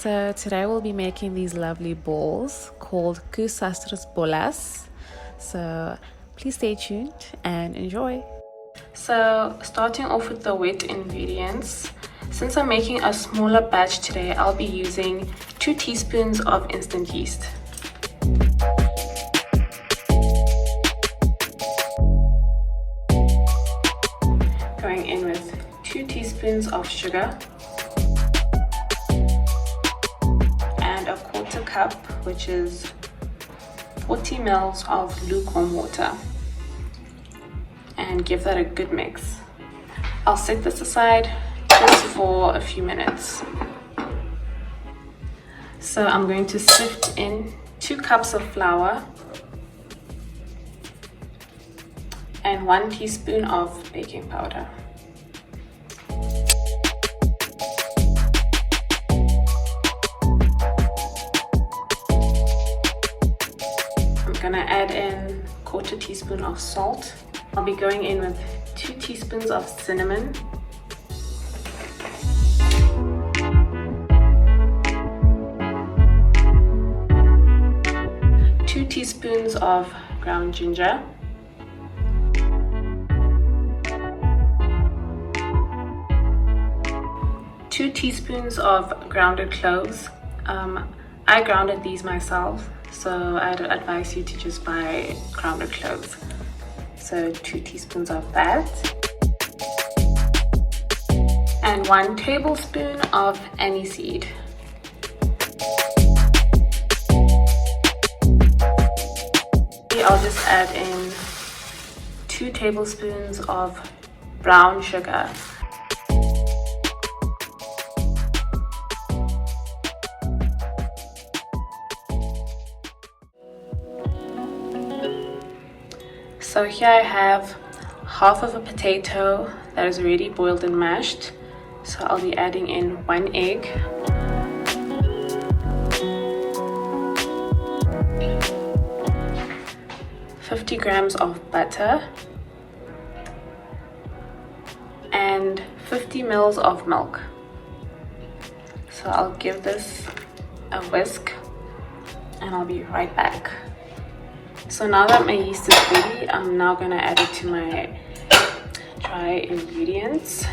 So today we'll be making these lovely balls called Koesusters bolas. So please stay tuned and enjoy. So starting off with the wet ingredients. Since I'm making a smaller batch today, I'll be using 2 teaspoons of instant yeast. Going in with 2 teaspoons of sugar and a 1/4 cup, which is 40 ml of lukewarm water, and give that a good mix. I'll set this aside just for a few minutes. So I'm going to sift in 2 cups of flour and 1 teaspoon of baking powder. I'm gonna add in 1/4 teaspoon of salt. I'll be going in with 2 teaspoons of cinnamon, 2 teaspoons of ground ginger, 2 teaspoons of grounded cloves. I grounded these myself, so I'd advise you to just buy grounded cloves. So 2 teaspoons of that. And 1 tablespoon of aniseed. I'll just add in 2 tablespoons of brown sugar. So here I have half of a potato that is already boiled and mashed. So I'll be adding in 1 egg, ,50 grams of butter, and 50 ml of milk. So I'll give this a whisk and I'll be right back. So now that my yeast is ready, I'm now going to add it to my dry ingredients.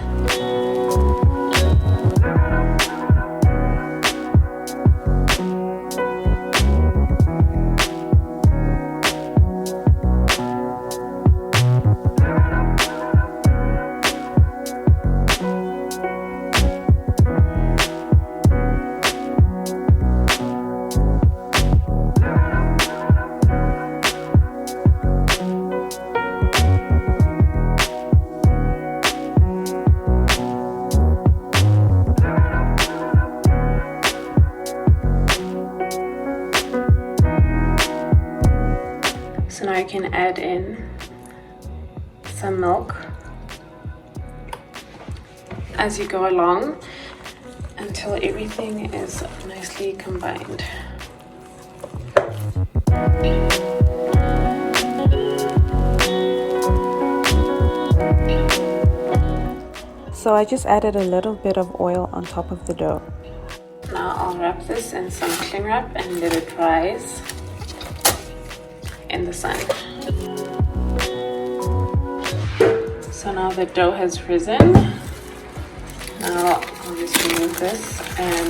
So now you can add in some milk as you go along until everything is nicely combined. So I just added a little bit of oil on top of the dough. Now I'll wrap this in some cling wrap and let it rise in the sun. So now the dough has risen. Now I'll just remove this and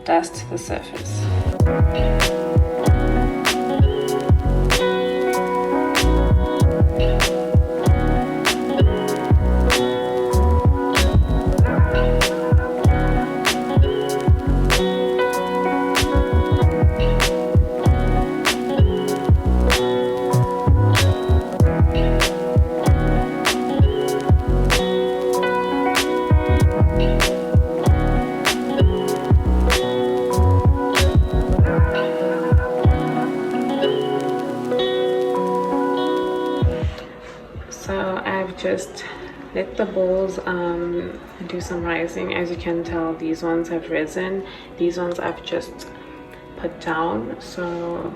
dust the surface. Just let the balls do some rising. As you can tell, these ones have risen, these ones I've just put down. So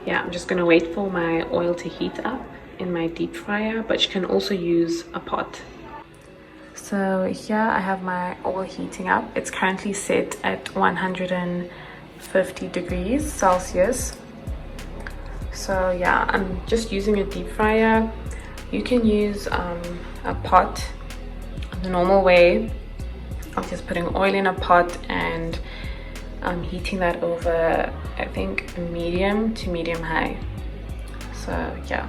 yeah, I'm just gonna wait for my oil to heat up in my deep fryer, but you can also use a pot. So here I have my oil heating up. It's currently set at 150 degrees Celsius. So yeah, I'm just using a deep fryer. You can use a pot the normal way. I'm just putting oil in a pot and I'm heating that over, I think, medium to medium high. So yeah.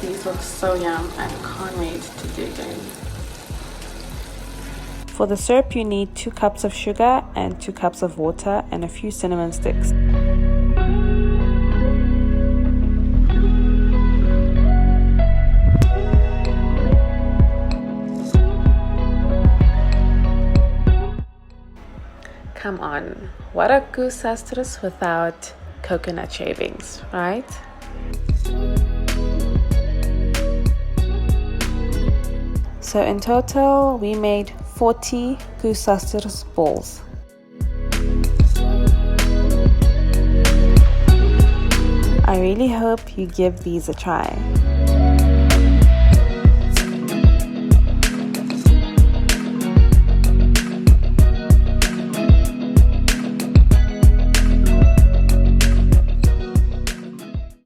These look so yum. I can't wait to dig in. For the syrup, you need 2 cups of sugar and 2 cups of water and a few cinnamon sticks. Come on, what are Koesusters without coconut shavings, right? So in total, we made 40 Koesusters balls. I really hope you give these a try.